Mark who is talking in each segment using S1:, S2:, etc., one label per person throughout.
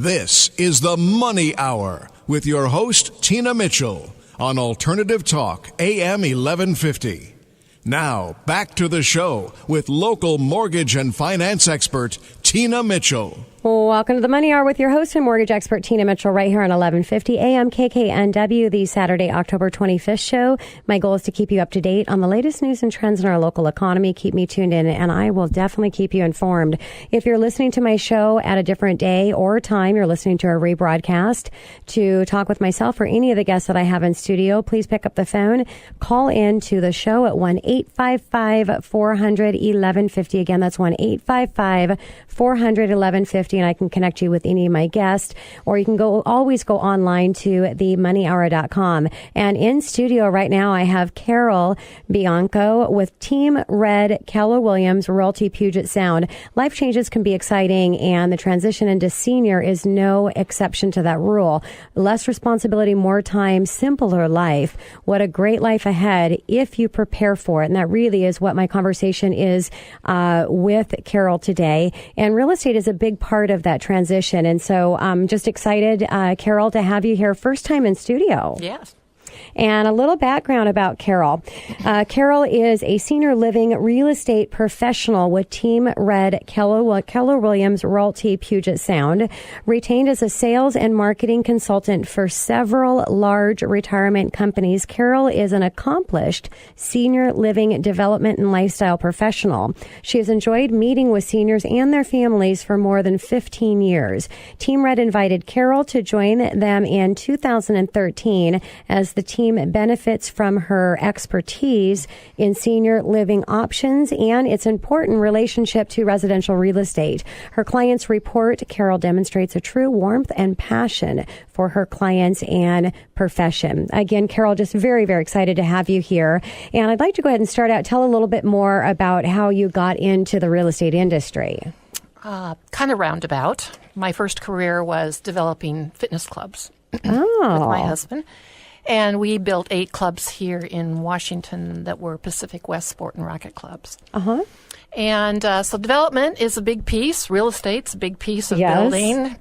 S1: This is the Money Hour with your host, Tina Mitchell, on Alternative Talk, AM 1150. Now, back to the show with local mortgage and finance expert, Tina Mitchell.
S2: Welcome to the Money Hour with your host and mortgage expert, Tina Mitchell, right here on 1150 AM KKNW, the Saturday, October 25th show. My goal is to keep you up to date on the latest news and trends in our local economy. Keep me tuned in, and I will definitely keep you informed. If you're listening to my show at a different day or time, you're listening to a rebroadcast, to talk with myself or any of the guests that I have in studio, please pick up the phone. Call in to the show at 1-855-400-1150. Again, that's 1-855-400-1150. And I can connect you with any of my guests, or you can always go online to themoneyhour.com. And in studio right now, I have Carol Bianco with Team Red Keller Williams Realty, Puget Sound. Life changes can be exciting, and the transition into senior is no exception to that rule. Less responsibility, more time, simpler life. What a great life ahead if you prepare for it. And that really is what my conversation is with Carol today. And real estate is a big part of that transition. And so I'm just excited, Carol, to have you here first time in studio.
S3: Yes.
S2: And a little background about Carol. Carol is a senior living real estate professional with Team Red Keller Williams Realty, Puget Sound, retained as a sales and marketing consultant for several large retirement companies. Carol is an accomplished senior living development and lifestyle professional. She has enjoyed meeting with seniors and their families for more than 15 years. Team Red invited Carol to join them in 2013 as the team benefits from her expertise in senior living options and its important relationship to residential real estate. Her clients report Carol demonstrates a true warmth and passion for her clients and profession. Again, Carol, just very, very excited to have you here. And I'd like to go ahead and start out, tell a little bit more about how you got into the real estate industry.
S3: Kind of roundabout. My first career was developing fitness clubs with
S2: Oh,
S3: my husband. And we built 8 clubs here in Washington that were Pacific West Sport and Racket clubs.
S2: uh-huh.
S3: And so development is a big piece. Real estate's a big piece of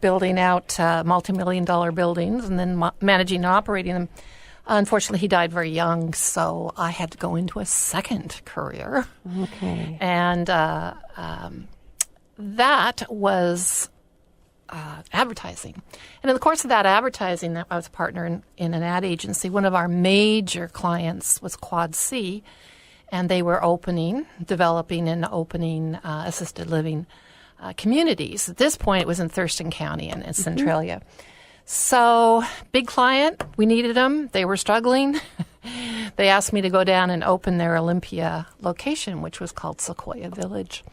S3: building out multi-million-dollar buildings and then managing and operating them. Unfortunately, he died very young, so I had to go into a second career.
S2: Okay.
S3: And that was advertising. And in the course of that advertising, I was a partner in an ad agency. One of our major clients was Quad C, and they were developing and opening assisted living communities. At this point, it was in Thurston County and in Centralia. So, big client, we needed them. They were struggling. They asked me to go down and open their Olympia location, which was called Sequoia Village.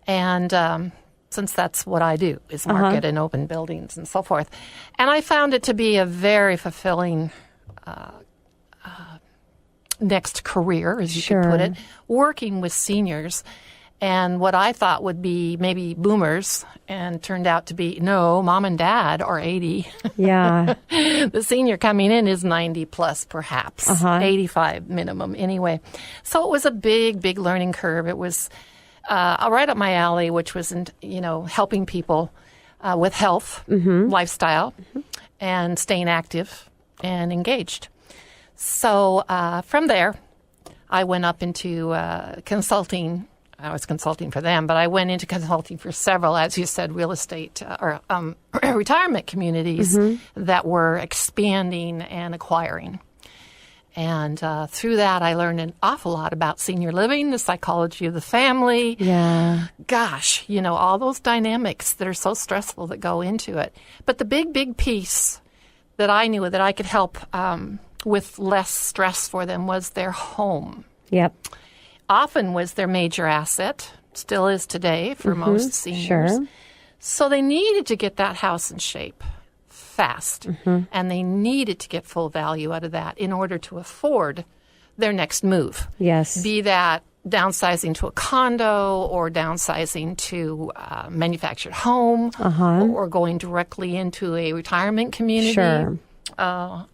S3: And since that's what I do, is market and open buildings and so forth. And I found it to be a very fulfilling next career, as you could put it, working with seniors. And what I thought would be maybe boomers, and turned out to be, no, mom and dad are 80.
S2: Yeah.
S3: The senior coming in is 90 plus, perhaps, 85 minimum anyway. So it was a big, big learning curve. It was right up my alley, which was, helping people with health, lifestyle, and staying active and engaged. So from there, I went up into consulting. I was consulting for them, but I went into consulting for several, as you said, real estate or retirement communities that were expanding and acquiring. And through that, I learned an awful lot about senior living, the psychology of the family.
S2: Yeah.
S3: Gosh, all those dynamics that are so stressful that go into it. But the big, big piece that I knew that I could help with less stress for them was their home.
S2: Yep.
S3: Often was their major asset, still is today for most seniors.
S2: Sure.
S3: So they needed to get that house in shape fast, and they needed to get full value out of that in order to afford their next move.
S2: Yes.
S3: Be that downsizing to a condo or downsizing to a manufactured home or going directly into a retirement community,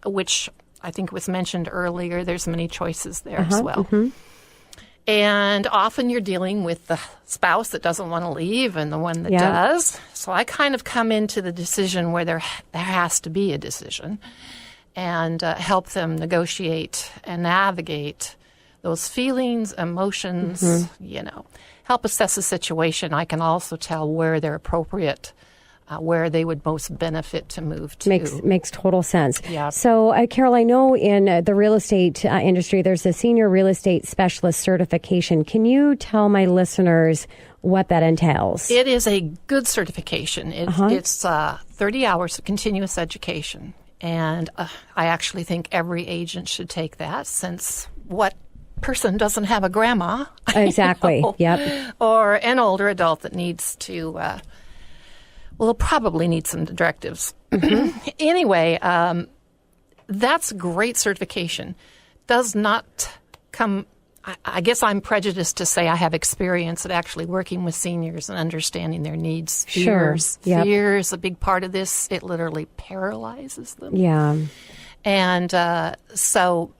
S3: which I think was mentioned earlier. There's many choices there as well. And often you're dealing with the spouse that doesn't want to leave and the one that does. So I kind of come into the decision where there has to be a decision, and help them negotiate and navigate those feelings, emotions, help assess the situation. I can also tell where they're appropriate, where they would most benefit to move to.
S2: Makes total sense.
S3: Yeah.
S2: So, Carol, I know in the real estate industry, there's a senior real estate specialist certification. Can you tell my listeners what that entails?
S3: It is a good certification. It's 30 hours of continuous education. And I actually think every agent should take that, since what person doesn't have a grandma?
S2: Exactly. Yep.
S3: Or an older adult that needs to, they'll probably need some directives. Anyway, that's great certification. Does not come, I guess I'm prejudiced to say I have experience at actually working with seniors and understanding their needs. Fears.
S2: Sure. Yep.
S3: Fear is a big part of this. It literally paralyzes them.
S2: Yeah.
S3: And so,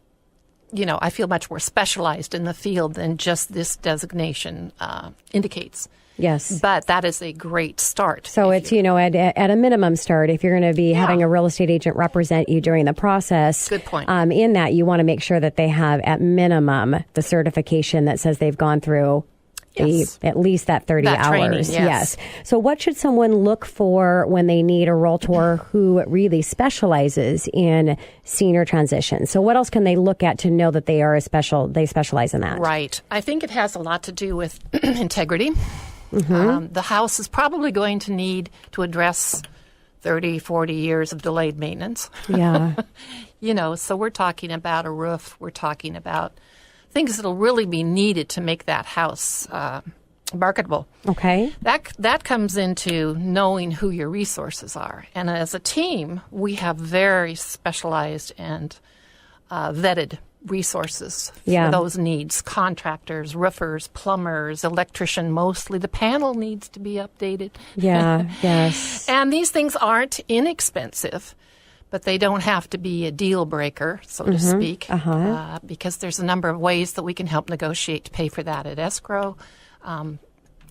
S3: I feel much more specialized in the field than just this designation indicates.
S2: Yes.
S3: But that is a great start.
S2: So it's, at a minimum start, if you're going to be having a real estate agent represent you during the process.
S3: Good point.
S2: In that, you want to make sure that they have, at minimum, the certification that says they've gone through at least that 30
S3: that
S2: hours.
S3: Training, yes.
S2: So what should someone look for when they need a realtor who really specializes in senior transition? So what else can they look at to know that they specialize in that?
S3: Right. I think it has a lot to do with integrity. The house is probably going to need to address 30, 40 years of delayed maintenance.
S2: Yeah.
S3: So we're talking about a roof. We're talking about things that'll really be needed to make that house marketable.
S2: Okay.
S3: That comes into knowing who your resources are. And as a team, we have very specialized and vetted resources for those needs. Contractors, roofers, plumbers, electrician, mostly. The panel needs to be updated.
S2: Yeah, yes.
S3: And these things aren't inexpensive, but they don't have to be a deal breaker, so to speak, because there's a number of ways that we can help negotiate to pay for that at escrow. And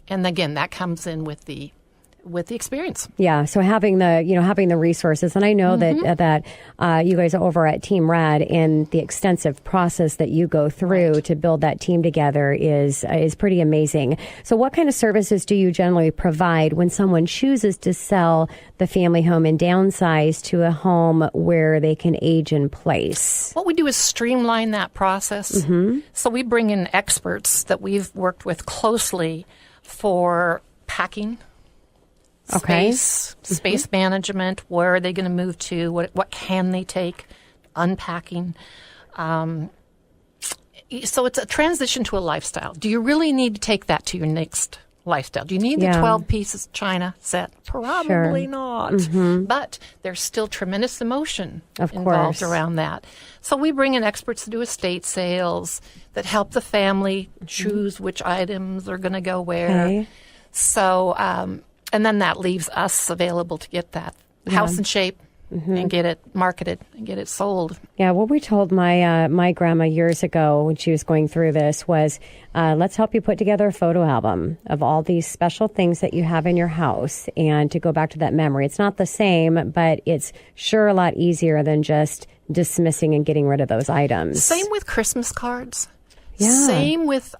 S3: again, that comes in with the experience.
S2: Yeah. So having the resources, and I know that you guys over at Team Red, and the extensive process that you go through to build that team together is pretty amazing. So what kind of services do you generally provide when someone chooses to sell the family home and downsize to a home where they can age in place?
S3: What we do is streamline that process. So we bring in experts that we've worked with closely for packing, space management, where are they going to move to, what can they take, unpacking. So it's a transition to a lifestyle. Do you really need to take that to your next lifestyle? Do you need the 12 pieces china set? Probably not. But there's still tremendous emotion involved around that. So we bring in experts to do estate sales that help the family choose which items are going to go where.
S2: Okay.
S3: So, and then that leaves us available to get that house in shape and get it marketed and get it sold.
S2: Yeah, what we told my grandma years ago when she was going through this was, let's help you put together a photo album of all these special things that you have in your house, and to go back to that memory. It's not the same, but it's sure a lot easier than just dismissing and getting rid of those items.
S3: Same with Christmas cards.
S2: Yeah.
S3: Same with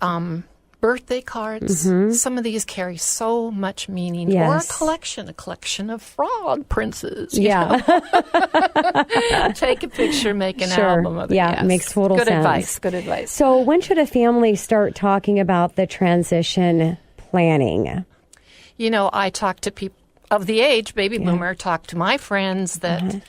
S3: birthday cards. Some of these carry so much meaning.
S2: Yes.
S3: Or a collection of frog princes.
S2: Yeah.
S3: Take a picture, make an album of it.
S2: Yeah,
S3: yes.
S2: makes total sense.
S3: Good advice.
S2: So when should a family start talking about the transition planning?
S3: I talk to people of the age, baby boomer, talk to my friends that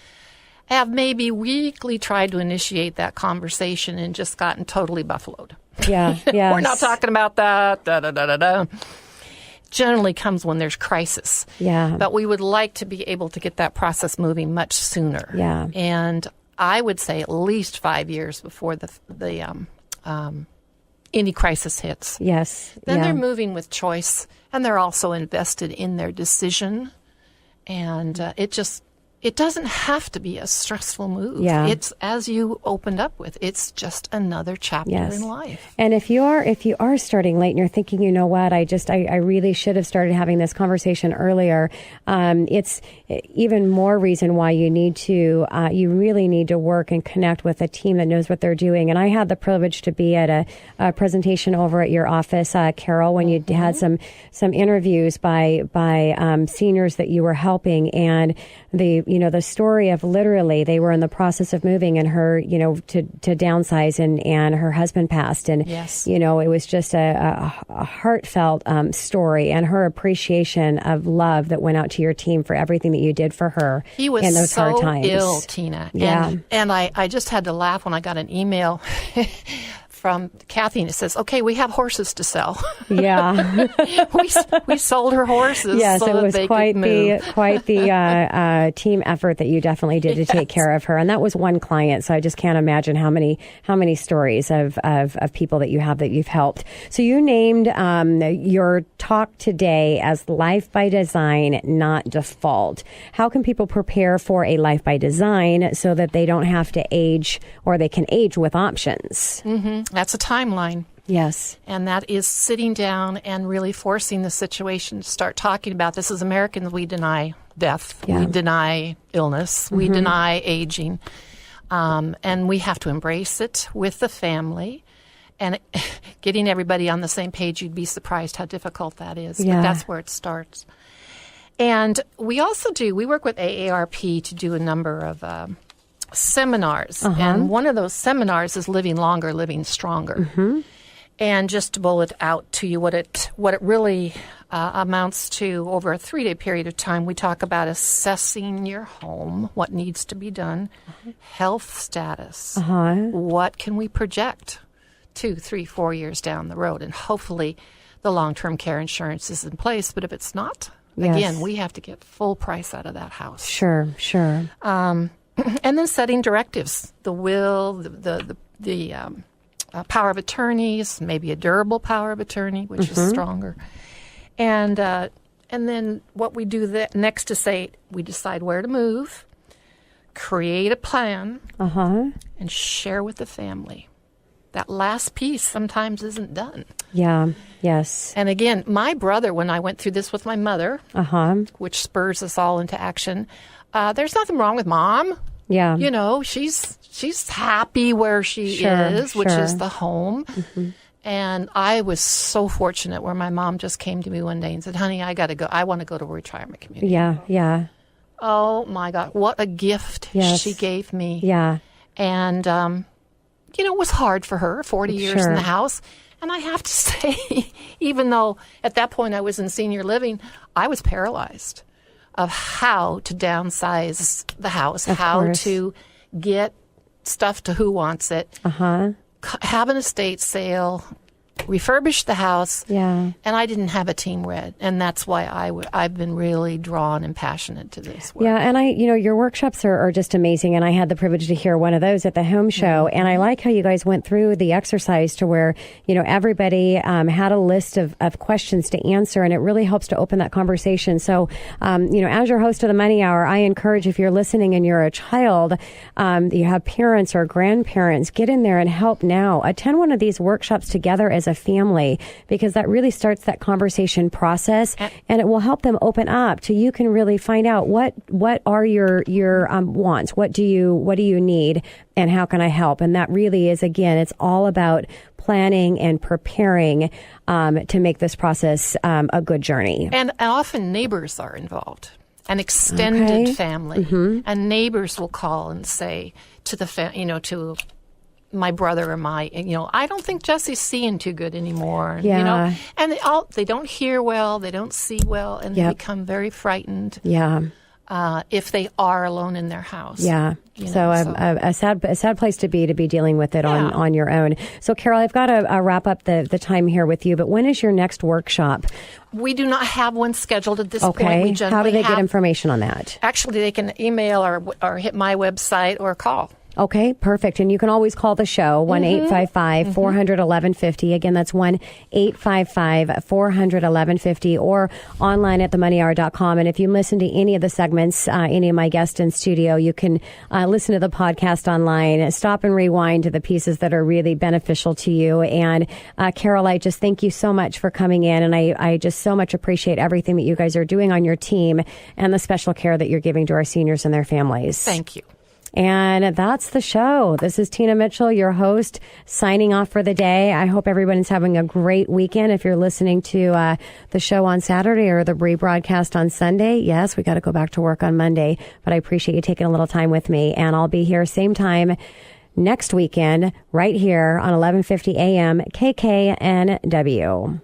S3: have maybe weekly tried to initiate that conversation and just gotten totally buffaloed.
S2: Yeah, yes.
S3: We're not talking about that. Generally comes when there's crisis.
S2: Yeah.
S3: But we would like to be able to get that process moving much sooner.
S2: Yeah.
S3: And I would say at least 5 years before any crisis hits.
S2: Yes.
S3: Then they're moving with choice, and they're also invested in their decision. And it just it doesn't have to be a stressful move.
S2: Yeah.
S3: It's, as you opened up with, it's just another chapter in life.
S2: And if you are starting late and you're thinking, you know what, I really should have started having this conversation earlier, it's even more reason why you really need to work and connect with a team that knows what they're doing. And I had the privilege to be at a presentation over at your office, Carol, when you had some interviews by seniors that you were helping, and the story of literally they were in the process of moving and her, to downsize and her husband passed. And,
S3: yes.
S2: It was just a heartfelt story, and her appreciation of love that went out to your team for everything that you did for her
S3: in those
S2: hard times.
S3: He was so ill, Tina.
S2: Yeah.
S3: And I just had to laugh when I got an email from Kathy, and it says, "Okay, we have horses to sell."
S2: Yeah,
S3: we sold her horses.
S2: Yes,
S3: so
S2: it was
S3: that they
S2: quite
S3: could move.
S2: the team effort that you definitely did to take care of her, and that was one client. So I just can't imagine how many stories of people that you have that you've helped. So you named your talk today as Life by Design, Not Default. How can people prepare for a life by design so that they don't have to age, or they can age with options?
S3: Mm-hmm. That's a timeline.
S2: Yes.
S3: And that is sitting down and really forcing the situation to start talking about this. As Americans, we deny death.
S2: Yeah.
S3: We deny illness. We deny aging. And we have to embrace it with the family. And getting everybody on the same page, you'd be surprised how difficult that is.
S2: Yeah.
S3: But that's where it starts. And we work with AARP to do a number of seminars. And one of those seminars is Living Longer, Living Stronger. And just to bullet out to you what it really amounts to over a 3-day period of time, we talk about assessing your home, what needs to be done, health status, what can we project 2, 3, 4 years down the road, and hopefully the long-term care insurance is in place. But if it's not, again, we have to get full price out of that house.
S2: Sure.
S3: And then setting directives, the will, the power of attorneys, maybe a durable power of attorney, which is stronger. And then what we do next to say, we decide where to move, create a plan, and share with the family. That last piece sometimes isn't done.
S2: Yeah, yes.
S3: And again, my brother, when I went through this with my mother, which spurs us all into action, there's nothing wrong with Mom.
S2: Yeah.
S3: She's happy where she is, which is the home. And I was so fortunate where my mom just came to me one day and said, "Honey, I got to go. I want to go to a retirement community."
S2: Yeah.
S3: Oh, my God. What a gift she gave me.
S2: Yeah.
S3: And, it was hard for her, 40 years in the house. And I have to say, even though at that point I was in senior living, I was paralyzed of how to downsize the house, how to get stuff to who wants it, have an estate sale, refurbish the house.
S2: Yeah.
S3: And I didn't have a team read. And that's why I've been really drawn and passionate to this work.
S2: Yeah. And your workshops are just amazing. And I had the privilege to hear one of those at the home show. And I like how you guys went through the exercise to where, everybody had a list of questions to answer. And it really helps to open that conversation. So, as your host of the Money Hour, I encourage, if you're listening and you're a child, you have parents or grandparents, get in there and help now. Attend one of these workshops together as a family, because that really starts that conversation process, and it will help them open up to, you can really find out what are your wants, what do you need, and how can I help. And that really is, again, it's all about planning and preparing to make this process a good journey.
S3: And often neighbors are involved, an extended family, and neighbors will call and say to the to my brother or I don't think Jesse's seeing too good anymore.
S2: Yeah.
S3: And they don't hear well, they don't see well, and they become very frightened.
S2: Yeah.
S3: If they are alone in their house.
S2: Yeah. A sad place to be dealing with it on your own. So, Carol, I've got to wrap up the time here with you, but when is your next workshop?
S3: We do not have one scheduled at this point.
S2: Okay.
S3: We
S2: How do they get information on that?
S3: Actually, they can email or hit my website or call.
S2: Okay, perfect. And you can always call the show, 1-855-400-1150. Again, that's 1-855-400-1150, or online at themoneyhour.com. And if you listen to any of the segments, any of my guests in studio, you can listen to the podcast online, stop and rewind to the pieces that are really beneficial to you. And Carol, I just thank you so much for coming in. And I just so much appreciate everything that you guys are doing on your team and the special care that you're giving to our seniors and their families.
S3: Thank you.
S2: And that's the show. This is Tina Mitchell, your host, signing off for the day. I hope everyone's having a great weekend. If you're listening to the show on Saturday or the rebroadcast on Sunday, yes, we got to go back to work on Monday. But I appreciate you taking a little time with me. And I'll be here same time next weekend, right here on 1150 AM KKNW.